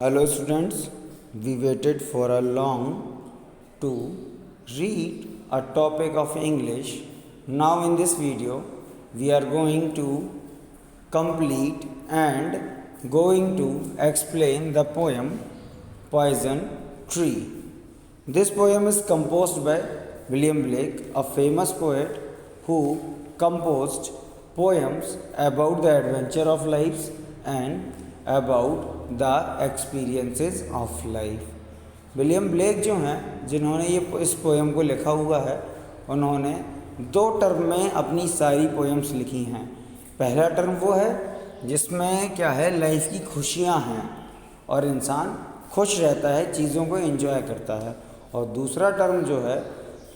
Hello students, we waited for a long to read a topic of English. Now in this video we are going to complete and going to explain the poem Poison Tree. This poem is composed by William Blake, a famous poet who composed poems about the adventure of life and about the experiences of life. William Blake जो हैं जिन्होंने इस poem को लिखा हुआ है, उन्होंने दो टर्म में अपनी सारी पोएम्स लिखी हैं। पहला टर्म वो है जिसमें क्या है, लाइफ की खुशियां हैं और इंसान खुश रहता है, चीज़ों को एंजॉय करता है। और दूसरा टर्म जो है,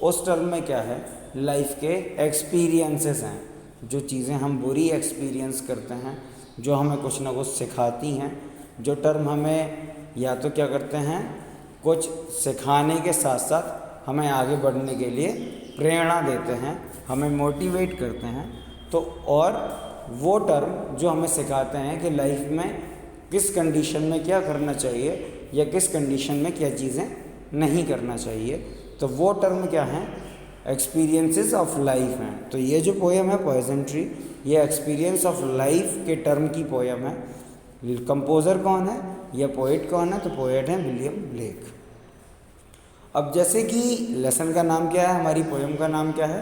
उस टर्म में क्या है, लाइफ के एक्सपीरियंसेस हैं, जो चीज़ें हम बुरी एक्सपीरियंस करते हैं, जो हमें कुछ ना कुछ सिखाती हैं, जो टर्म हमें या तो क्या करते हैं, कुछ सिखाने के साथ साथ हमें आगे बढ़ने के लिए प्रेरणा देते हैं, हमें मोटिवेट करते हैं। तो और वो टर्म जो हमें सिखाते हैं कि लाइफ में किस कंडीशन में क्या करना चाहिए या किस कंडीशन में क्या चीज़ें नहीं करना चाहिए, तो वो टर्म क्या हैं, एक्सपीरियंसेस ऑफ लाइफ हैं। तो ये जो पोएम है पॉइजन ट्री, ये एक्सपीरियंस ऑफ लाइफ के टर्म की पोएम है। कंपोज़र कौन है या पोएट कौन है, तो पोएट है विलियम ब्लेक। अब जैसे कि लेसन का नाम क्या है, हमारी पोएम का नाम क्या है,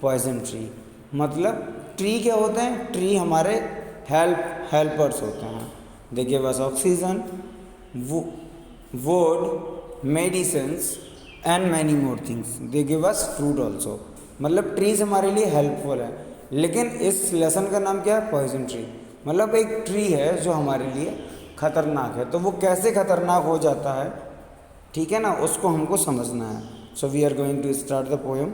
पॉइजन ट्री। मतलब ट्री क्या होते हैं, ट्री हमारे हेल्पर्स होते हैं। They give us oxygen, would, medicines and many more things. They give us fruit also. मतलब ट्रीज हमारे लिए हेल्पफुल है। लेकिन इस लेसन का नाम क्या है, पॉइजन ट्री। मतलब एक ट्री है जो हमारे लिए ख़तरनाक है। तो वो कैसे ख़तरनाक हो जाता है, ठीक है ना, उसको हमको समझना है। So we are going to start the poem.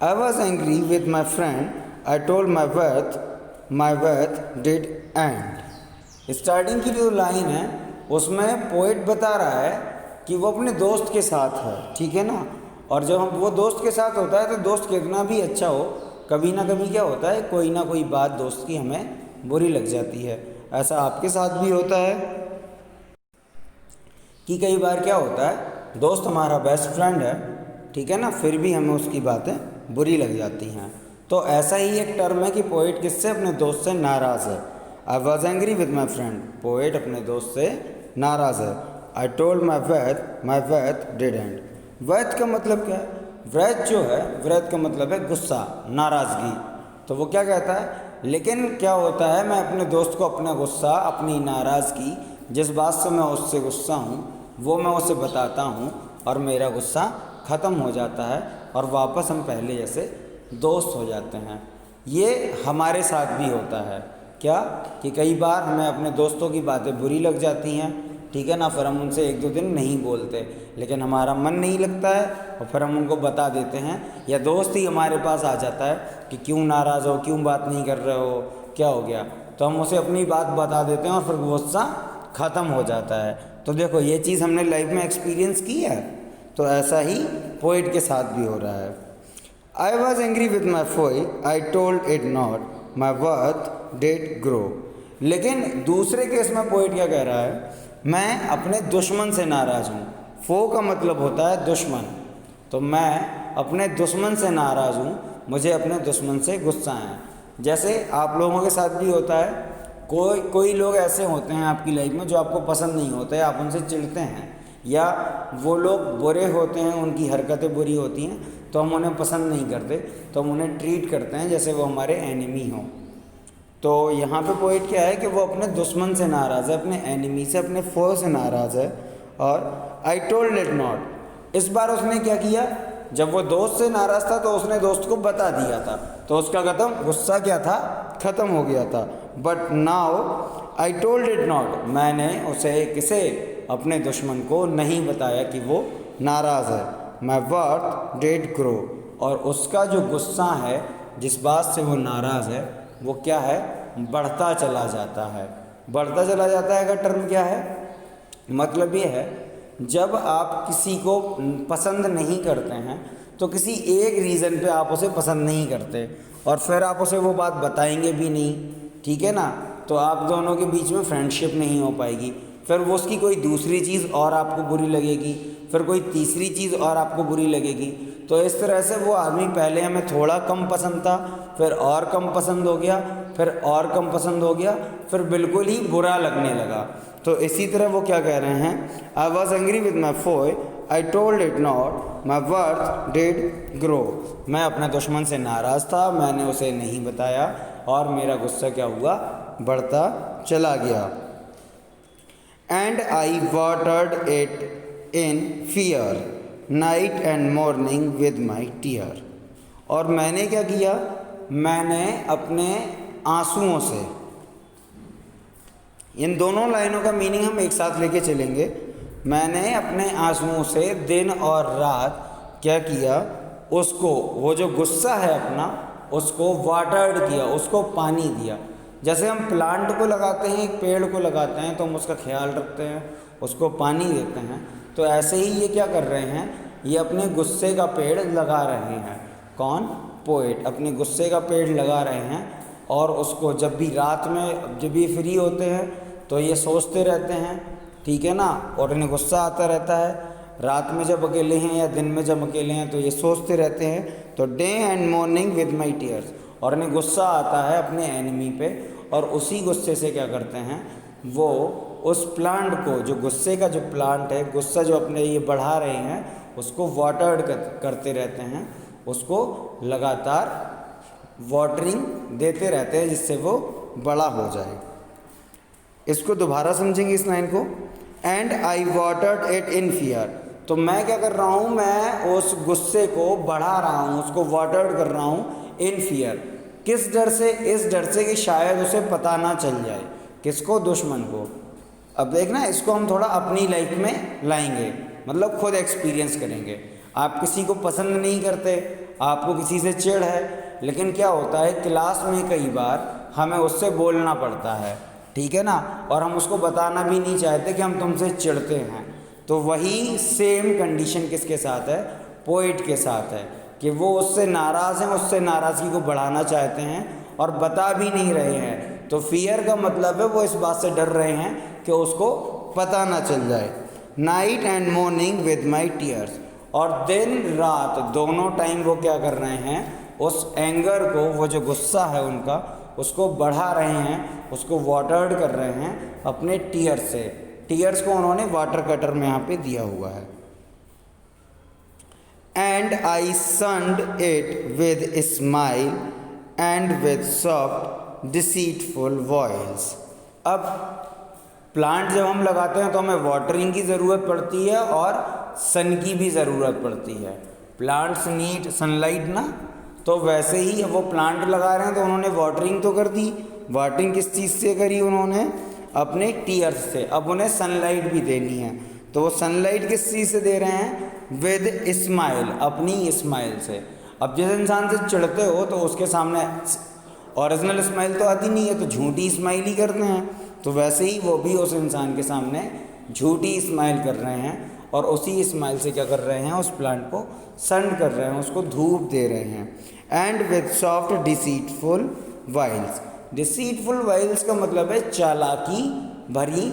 I was angry with my friend, I told my wrath did end. Starting की जो लाइन है उसमें पोएट बता रहा है कि वो अपने दोस्त के साथ है, ठीक है ना। और जब हम वो दोस्त के साथ होता है तो दोस्त कितना भी अच्छा हो, कभी ना कभी क्या होता है, कोई ना कोई बात दोस्त की हमें बुरी लग जाती है। ऐसा आपके साथ भी होता है कि कई बार क्या होता है, दोस्त हमारा बेस्ट फ्रेंड है, ठीक है ना, फिर भी हमें उसकी बातें बुरी लग जाती हैं। तो ऐसा ही एक टर्म है कि पोएट किससे, अपने दोस्त से नाराज़ है। I was angry with my friend, poet अपने दोस्त से नाराज़ है। आई told my wrath did and. Worth का मतलब क्या है, व्रत जो है, व्रत का मतलब है गुस्सा, नाराज़गी। तो वो क्या कहता है, लेकिन क्या होता है, मैं अपने दोस्त को अपना गुस्सा, अपनी नाराज़गी, जिस बात से मैं उससे गुस्सा हूँ वो मैं उसे बताता हूँ और मेरा गुस्सा ख़त्म हो जाता है और वापस हम पहले जैसे दोस्त हो जाते हैं। ये हमारे साथ भी होता है क्या, कि कई बार हमें अपने दोस्तों की बातें बुरी लग जाती हैं, ठीक है ना, फिर हम उनसे एक दो दिन नहीं बोलते, लेकिन हमारा मन नहीं लगता है और फिर हम उनको बता देते हैं, या दोस्त ही हमारे पास आ जाता है कि क्यों नाराज़ हो, क्यों बात नहीं कर रहे हो, क्या हो गया, तो हम उसे अपनी बात बता देते हैं और फिर गुस्सा ख़त्म हो जाता है। तो देखो ये चीज़ हमने लाइफ में एक्सपीरियंस की है। तो ऐसा ही पोएट के साथ भी हो रहा है। I was angry with my foe, I told it not, my wrath did grow. लेकिन दूसरे केस में पोएट क्या कह रहा है, मैं अपने दुश्मन से नाराज़ हूँ। फो का मतलब होता है दुश्मन, तो मैं अपने दुश्मन से नाराज़ हूँ, मुझे अपने दुश्मन से गुस्सा है। जैसे आप लोगों के साथ भी होता है, कोई लोग ऐसे होते हैं आपकी लाइफ में जो आपको पसंद नहीं होते, आप उनसे चिढ़ते हैं, या वो लोग बुरे होते हैं, उनकी हरकतें बुरी होती हैं, तो हम उन्हें पसंद नहीं करते, तो हम उन्हें ट्रीट करते हैं जैसे वो हमारे एनिमी हों। तो यहाँ पे पोएट क्या है कि वो अपने दुश्मन से नाराज़ है, अपने एनिमी से, अपने फो से नाराज़ है। और आई टोल्ड इट नॉट, इस बार उसने क्या किया, जब वो दोस्त से नाराज़ था तो उसने दोस्त को बता दिया था, तो उसका गुस्सा क्या था, ख़त्म हो गया था। But now I told it not, मैंने उसे किसे, अपने दुश्मन को नहीं बताया कि वो नाराज़ है। माई वर्थ डिड ग्रो, और उसका जो गुस्सा है, जिस बात से वो नाराज़ है, वो क्या है, बढ़ता चला जाता है। बढ़ता चला जाता है का टर्म क्या है, मतलब ये है, जब आप किसी को पसंद नहीं करते हैं तो किसी एक रीज़न पे आप उसे पसंद नहीं करते और फिर आप उसे वो बात बताएंगे भी नहीं, ठीक है ना, तो आप दोनों के बीच में फ्रेंडशिप नहीं हो पाएगी। फिर वो उसकी कोई दूसरी चीज़ और आपको बुरी लगेगी, फिर कोई तीसरी चीज़ और आपको बुरी लगेगी। तो इस तरह से वो आदमी पहले हमें थोड़ा कम पसंद था, फिर और कम पसंद हो गया, फिर और कम पसंद हो गया, फिर बिल्कुल ही बुरा लगने लगा। तो इसी तरह वो क्या कह रहे हैं, I was angry with my foe, I told it not, my wrath did grow. मैं अपने दुश्मन से नाराज़ था, मैंने उसे नहीं बताया और मेरा गुस्सा क्या हुआ, बढ़ता चला गया। And I watered it in fear night and morning with my tear. और मैंने क्या किया, मैंने अपने आंसुओं से, इन दोनों लाइनों का मीनिंग हम एक साथ लेके चलेंगे। मैंने अपने आंसुओं से दिन और रात क्या किया, उसको, वो जो गुस्सा है अपना, उसको वाटर्ड किया, उसको पानी दिया। जैसे हम प्लांट को लगाते हैं, एक पेड़ को लगाते हैं तो हम उसका ख्याल रखते हैं, उसको पानी देते हैं, तो ऐसे ही ये क्या कर रहे हैं, ये अपने गुस्से का पेड़ लगा रहे हैं। कौन, पोएट अपने गुस्से का पेड़ लगा रहे हैं। और उसको जब भी रात में, जब भी फ्री होते हैं तो ये सोचते रहते हैं, ठीक है ना, और इन्हें गुस्सा आता रहता है। रात में जब अकेले हैं या दिन में जब अकेले हैं तो ये सोचते रहते हैं। तो day and morning with my tears, और इन्हें गुस्सा आता है अपने एनिमी पे, और उसी गुस्से से क्या करते हैं, वो उस प्लांट को, जो गुस्से का जो प्लांट है, गुस्सा जो अपने ये बढ़ा रहे हैं, उसको वाटर्ड करते रहते हैं, उसको लगातार वाटरिंग देते रहते हैं जिससे वो बड़ा हो जाए। इसको दोबारा समझेंगे इस लाइन को। And I watered it in fear, तो मैं क्या कर रहा हूँ, मैं उस गुस्से को बढ़ा रहा हूँ, उसको वाटर्ड कर रहा हूँ इन फियर। किस डर से, इस डर से कि शायद उसे पता ना चल जाए। किसको, दुश्मन को। अब देखना, इसको हम थोड़ा अपनी लाइफ में लाएंगे, मतलब खुद एक्सपीरियंस करेंगे। आप किसी को पसंद नहीं करते, आपको किसी से चिढ़ है, लेकिन क्या होता है, क्लास में कई बार हमें उससे बोलना पड़ता है, ठीक है ना, और हम उसको बताना भी नहीं चाहते कि हम तुमसे चिढ़ते हैं। तो वही सेम कंडीशन किसके साथ है, पोइट के साथ है, कि वो उससे नाराज़ हैं, उससे नाराज़गी को बढ़ाना चाहते हैं और बता भी नहीं रहे हैं। तो फियर का मतलब है वो इस बात से डर रहे हैं कि उसको पता ना चल जाए। Night and morning with my tears, और दिन रात दोनों टाइम वो क्या कर रहे हैं, उस एंगर को, वो जो गुस्सा है उनका, उसको बढ़ा रहे हैं, उसको वाटर्ड कर रहे हैं अपने टीयर्स से। टीयर्स को उन्होंने वाटर कटर में यहाँ पे दिया हुआ है। And I sunned it with smile and with soft deceitful voice. अब प्लांट जब हम लगाते हैं तो हमें वाटरिंग की ज़रूरत पड़ती है और सन की भी ज़रूरत पड़ती है। प्लांट्स नीड सनलाइट ना, तो वैसे ही वो प्लांट लगा रहे हैं तो उन्होंने वाटरिंग तो कर दी। वाटरिंग किस चीज़ से करी उन्होंने, अपने टीयर्स से। अब उन्हें सनलाइट भी देनी है, तो वो सनलाइट किस चीज़ से दे रहे हैं, विद स्माइल, अपनी स्माइल से। अब जिस इंसान से चिढ़ते हो तो उसके सामने ओरिजिनल स्माइल तो आती नहीं है, तो झूठी स्माइल ही करते हैं। तो वैसे ही वो भी उस इंसान के सामने झूठी स्माइल कर रहे हैं, और उसी स्माइल से क्या कर रहे हैं, उस प्लांट को सन कर रहे हैं, उसको धूप दे रहे हैं। And with soft deceitful wiles. Deceitful wiles का मतलब है चालाकी भरी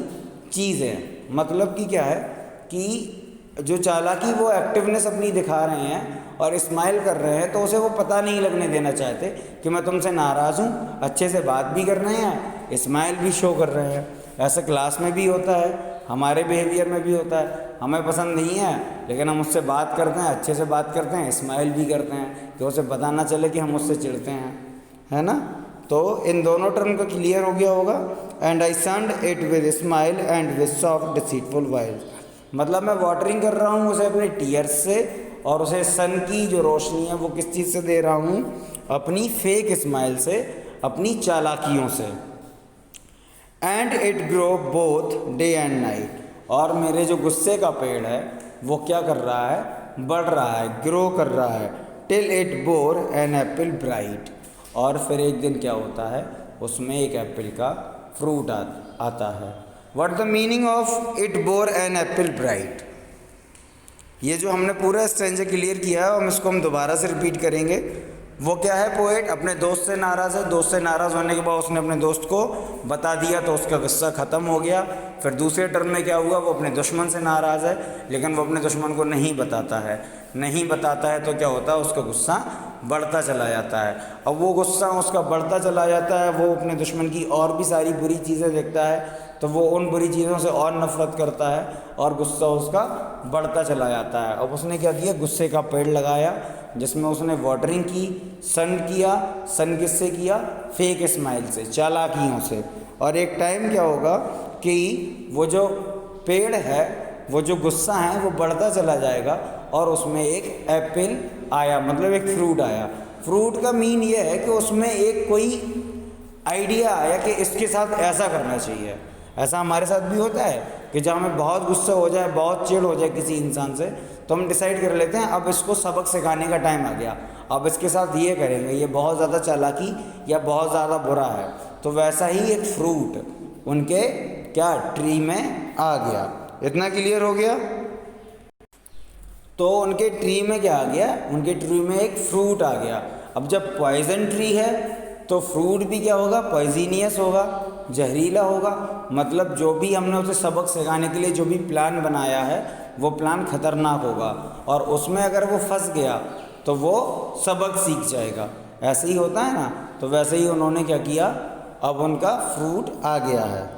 चीज़ें। मतलब कि क्या है कि जो चालाकी, वो एक्टिवनेस अपनी दिखा रहे हैं और स्माइल कर रहे हैं, तो उसे वो पता नहीं लगने देना चाहते कि मैं तुमसे नाराज़ हूँ। अच्छे से बात भी कर रहे हैं, स्माइल भी शो कर रहे हैं। ऐसा क्लास में भी होता है, हमारे बिहेवियर में भी होता है। हमें पसंद नहीं है लेकिन हम उससे बात करते हैं, अच्छे से बात करते हैं, स्माइल भी करते हैं कि उसे पता ना चले कि हम उससे चिढ़ते हैं, है ना। तो इन दोनों टर्म का क्लियर हो गया होगा। And I sunned it with smile and with soft deceitful wiles, मतलब मैं वाटरिंग कर रहा हूँ उसे अपने टीयर्स से, और उसे सन की जो रोशनी है वो किस चीज़ से दे रहा हूँ, अपनी फेक स्माइल से, अपनी चालाकियों से। And it grow both day and night, और मेरे जो गुस्से का पेड़ है वो क्या कर रहा है, बढ़ रहा है, ग्रो कर रहा है। Till it bore an apple bright, और फिर एक दिन क्या होता है, उसमें एक एप्पल का फ्रूट आता है। What the meaning of it bore an apple bright, ये जो हमने पूरा स्ट्रेंजर क्लियर किया है, हम इसको दोबारा से रिपीट करेंगे वो क्या है, पोएट अपने दोस्त से नाराज़ है, दोस्त से नाराज़ होने के बाद उसने अपने दोस्त को बता दिया तो उसका गुस्सा ख़त्म हो गया। फिर दूसरे टर्म में क्या हुआ, वो अपने दुश्मन से नाराज़ है लेकिन वो अपने दुश्मन को नहीं बताता है, नहीं बताता है तो क्या होता है, उसका गुस्सा बढ़ता चला जाता है। अब वो गुस्सा उसका बढ़ता चला जाता है, वो अपने दुश्मन की और भी सारी बुरी चीज़ें देखता है तो वो उन बुरी चीज़ों से और नफ़रत करता है और गुस्सा उसका बढ़ता चला जाता है। अब उसने क्या किया, गुस्से का पेड़ लगाया जिसमें उसने वाटरिंग की, सन किया। सन किससे किया, फेक स्माइल से, चालाकियों से। और एक टाइम क्या होगा कि वो जो पेड़ है, वो जो गुस्सा है वो बढ़ता चला जाएगा और उसमें एक एप्पल आया, मतलब एक फ्रूट आया। फ्रूट का मीन ये है कि उसमें एक कोई आइडिया आया कि इसके साथ ऐसा करना चाहिए। ऐसा हमारे साथ भी होता है कि जब हमें बहुत गुस्सा हो जाए, बहुत चिढ़ हो जाए किसी इंसान से, तो हम डिसाइड कर लेते हैं अब इसको सबक सिखाने का टाइम आ गया, अब इसके साथ ये करेंगे, ये बहुत ज़्यादा चालाकी या बहुत ज़्यादा बुरा है। तो वैसा ही एक फ्रूट उनके क्या ट्री में आ गया। इतना क्लियर हो गया। तो उनके ट्री में क्या आ गया, उनके ट्री में एक फ्रूट आ गया। अब जब पॉइजन ट्री है तो फ्रूट भी क्या होगा, पॉइजीनियस होगा, जहरीला होगा। मतलब जो भी हमने उसे सबक सिखाने के लिए जो भी प्लान बनाया है वो प्लान खतरनाक होगा और उसमें अगर वो फंस गया तो वो सबक सीख जाएगा। ऐसे ही होता है ना। तो वैसे ही उन्होंने क्या किया, अब उनका फ्रूट आ गया है।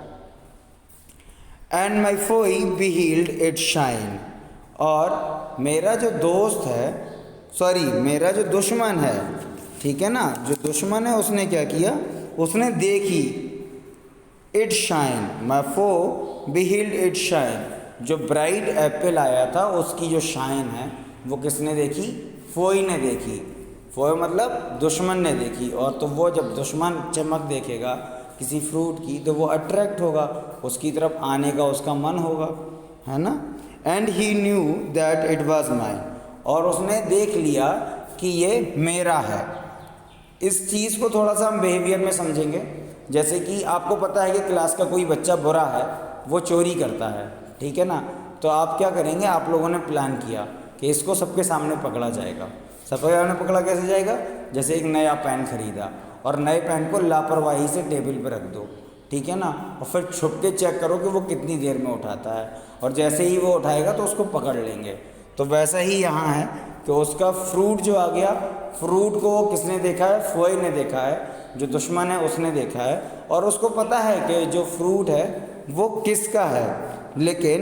And my foe beheld it shine, और मेरा जो दोस्त है, सॉरी मेरा जो दुश्मन है, ठीक है ना, जो दुश्मन है उसने क्या किया, उसने देखी it shine, my foe beheld it shine, जो ब्राइट एप्पल आया था उसकी जो शाइन है वो किसने देखी, फोई ने देखी। फोई मतलब दुश्मन ने देखी। और तो वो जब दुश्मन चमक देखेगा किसी फ्रूट की तो वो अट्रैक्ट होगा, उसकी तरफ आने का उसका मन होगा, है ना। And he knew that it was mine, और उसने देख लिया कि ये मेरा है। इस चीज़ को थोड़ा सा हम बिहेवियर में समझेंगे। जैसे कि आपको पता है कि क्लास का कोई बच्चा बुरा है, वो चोरी करता है, ठीक है ना। तो आप क्या करेंगे, आप लोगों ने प्लान किया कि इसको सबके सामने पकड़ा जाएगा। सबके सामने पकड़ा कैसे जाएगा, जैसे एक नया पेन खरीदा और नए पेन को लापरवाही से टेबल पर रख दो, ठीक है ना, और फिर छुप के चेक करो कि वो कितनी देर में उठाता है, और जैसे ही वो उठाएगा तो उसको पकड़ लेंगे। तो वैसा ही यहाँ है कि उसका फ्रूट जो आ गया, फ्रूट को किसने देखा है, फोई ने देखा है, जो दुश्मन है उसने देखा है, और उसको पता है कि जो फ्रूट है वो किसका है। लेकिन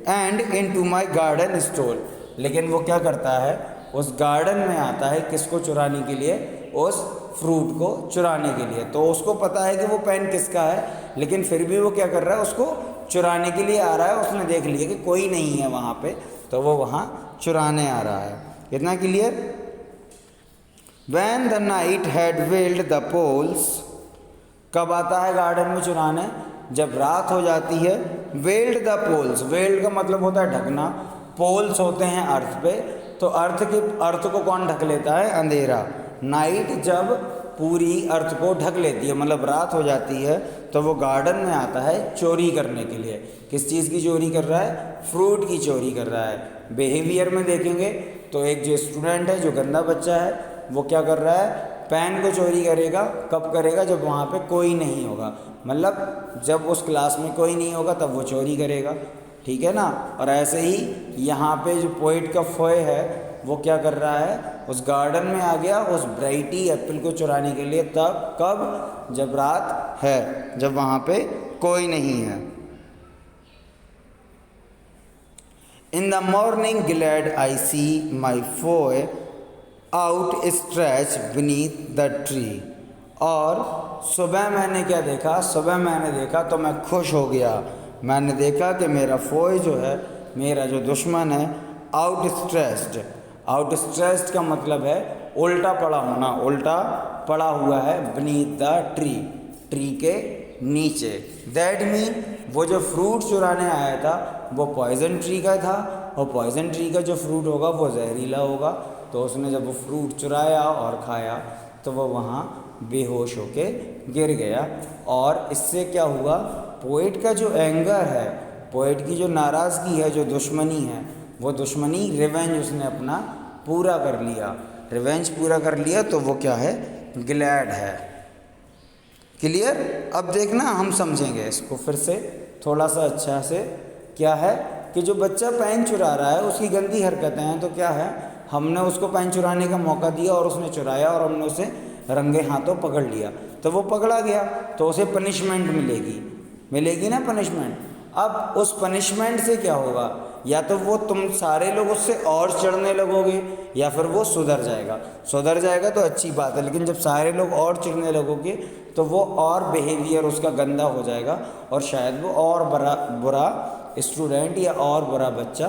and into my garden stole, लेकिन वो क्या करता है, उस गार्डन में आता है किसको चुराने के लिए, उस फ्रूट को चुराने के लिए। तो उसको पता है कि वो पेन किसका है, लेकिन फिर भी वो क्या कर रहा है, उसको चुराने के लिए आ रहा है। उसने देख लिया कि कोई नहीं है वहाँ पे, तो वो वहाँ चुराने आ रहा है। कितना clear. When the night had veiled the poles, कब आता है गार्डन में चुराने, जब रात हो जाती है। वेल्ड द पोल्स, वेल्ड का मतलब होता है ढकना, पोल्स होते हैं अर्थ पे, तो अर्थ को कौन ढक लेता है, अंधेरा। नाइट जब पूरी अर्थ को ढक लेती है, मतलब रात हो जाती है, तो वो गार्डन में आता है चोरी करने के लिए। किस चीज़ की चोरी कर रहा है, फ्रूट की चोरी कर रहा है। बिहेवियर में देखेंगे तो एक जो स्टूडेंट है, जो गंदा बच्चा है, वो क्या कर रहा है, पेन को चोरी करेगा। कब करेगा, जब वहाँ पे कोई नहीं होगा, मतलब जब उस क्लास में कोई नहीं होगा तब वो चोरी करेगा, ठीक है ना। और ऐसे ही यहाँ पे जो पोइट का फोय है वो क्या कर रहा है, उस गार्डन में आ गया उस ब्राइटी एप्पल को चुराने के लिए। तब कब, जब रात है, जब वहाँ पे कोई नहीं है। In the morning glad I see my foe out stretch beneath the tree, और सुबह मैंने क्या देखा, सुबह मैंने देखा तो मैं खुश हो गया। मैंने देखा कि मेरा फोय जो है, मेरा जो दुश्मन है, आउट स्ट्रेस्ड। आउट स्ट्रेस्ड का मतलब है उल्टा पड़ा होना, उल्टा पड़ा हुआ है, बीनीथ द ट्री, ट्री के नीचे। दैट मीन वो जो फ्रूट चुराने आया था वो पॉइजन ट्री का था, और पॉइजन ट्री का जो फ्रूट होगा वो जहरीला होगा। तो उसने जब वो फ्रूट चुराया और खाया तो वो वहाँ बेहोश होके गिर गया। और इससे क्या हुआ, पोएट का जो एंगर है, पोएट की जो नाराज़गी है, जो दुश्मनी है, वो दुश्मनी रिवेंज उसने अपना पूरा कर लिया। रिवेंज पूरा कर लिया तो वो क्या है, ग्लैड है। क्लियर। अब देखना हम समझेंगे इसको फिर से थोड़ा सा अच्छा से। क्या है कि जो बच्चा पेन चुरा रहा है उसकी गंदी हरकतें हैं, तो क्या है, हमने उसको पेन चुराने का मौका दिया और उसने चुराया और हमने उसे रंगे हाथों पकड़ लिया, तो वो पकड़ा गया तो उसे पनिशमेंट मिलेगी, मिलेगी ना पनिशमेंट। अब उस पनिशमेंट से क्या होगा, या तो वो तुम सारे लोग उससे और चढ़ने लगोगे या फिर वो सुधर जाएगा। सुधर जाएगा तो अच्छी बात है, लेकिन जब सारे लोग और चिढ़ने लगोगे तो वो और बिहेवियर उसका गंदा हो जाएगा और शायद वो और बुरा स्टूडेंट या और बुरा बच्चा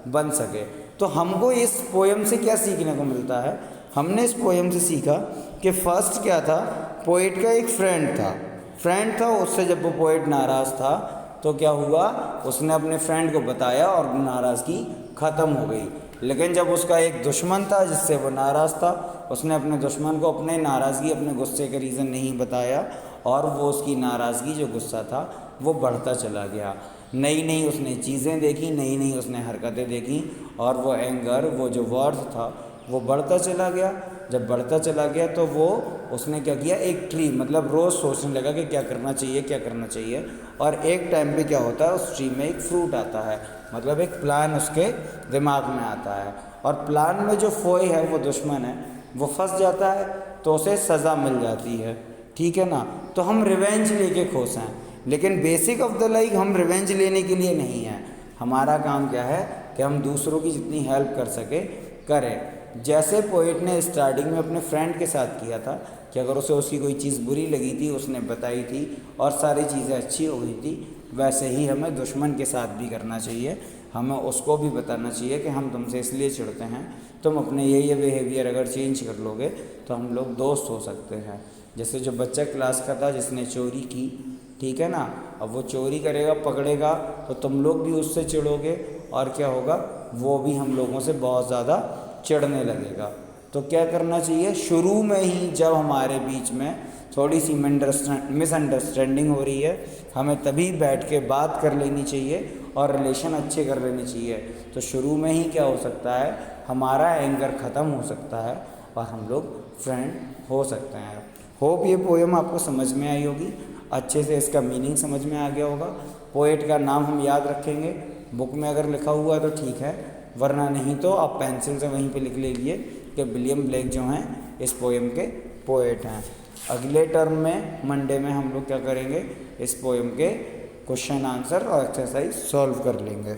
बन सके। तो हमको इस पोएम से क्या सीखने को मिलता है, हमने इस पोएम से सीखा कि फर्स्ट क्या था, पोएट का एक फ्रेंड था, उससे जब वो पोएट नाराज़ था तो क्या हुआ, उसने अपने फ्रेंड को बताया और नाराज़गी ख़त्म हो गई। लेकिन जब उसका एक दुश्मन था जिससे वो नाराज़ था, उसने अपने दुश्मन को अपने नाराज़गी, अपने गुस्से का रीज़न नहीं बताया और वो उसकी नाराज़गी, जो गुस्सा था, वो बढ़ता चला गया। नई नई उसने चीज़ें देखी, नई नई उसने हरकतें देखी और वो एंगर, वो जो वर्ड था, वो बढ़ता चला गया। जब बढ़ता चला गया तो वो उसने क्या किया, एक ट्री, मतलब रोज़ सोचने लगा कि क्या करना चाहिए, क्या करना चाहिए। और एक टाइम पे क्या होता है, उस ट्री में एक फ्रूट आता है, मतलब एक प्लान उसके दिमाग में आता है। और प्लान में जो फोई है, वो दुश्मन है, वो फंस जाता है तो उसे सज़ा मिल जाती है, ठीक है ना। तो हम रिवेंज लेके खुश हैं, लेकिन बेसिक ऑफ द लाइक हम रिवेंज लेने के लिए नहीं है। हमारा काम क्या है कि हम दूसरों की जितनी हेल्प कर सके करें। जैसे पोएट ने स्टार्टिंग में अपने फ्रेंड के साथ किया था कि अगर उसे उसकी कोई चीज़ बुरी लगी थी, उसने बताई थी और सारी चीज़ें अच्छी हो गई थी, वैसे ही हमें दुश्मन के साथ भी करना चाहिए। हमें उसको भी बताना चाहिए कि हम तुमसे इसलिए चिढ़ते हैं, तुम अपने ये बिहेवियर अगर चेंज कर लोगे तो हम लोग दोस्त हो सकते हैं। जैसे जो बच्चा क्लास का था जिसने चोरी की, ठीक है ना, अब वो चोरी करेगा, पकड़ेगा, तो तुम लोग भी उससे चिढ़ोगे और क्या होगा, वो भी हम लोगों से बहुत ज़्यादा चिढ़ने लगेगा। तो क्या करना चाहिए, शुरू में ही जब हमारे बीच में थोड़ी सी मिसअंडरस्टैंडिंग हो रही है, हमें तभी बैठ के बात कर लेनी चाहिए और रिलेशन अच्छे कर लेने चाहिए। तो शुरू में ही क्या हो सकता है, हमारा एंगर ख़त्म हो सकता है और हम लोग फ्रेंड हो सकते हैं। होप ये पोएम आपको समझ में आई होगी, अच्छे से इसका मीनिंग समझ में आ गया होगा। पोएट का नाम हम याद रखेंगे, बुक में अगर लिखा हुआ तो ठीक है, वरना नहीं तो आप पेंसिल से वहीं पे लिख लीजिए कि विलियम ब्लेक जो हैं इस पोएम के पोएट हैं। अगले टर्म में मंडे में हम लोग क्या करेंगे, इस पोएम के क्वेश्चन आंसर और एक्सरसाइज सॉल्व कर लेंगे।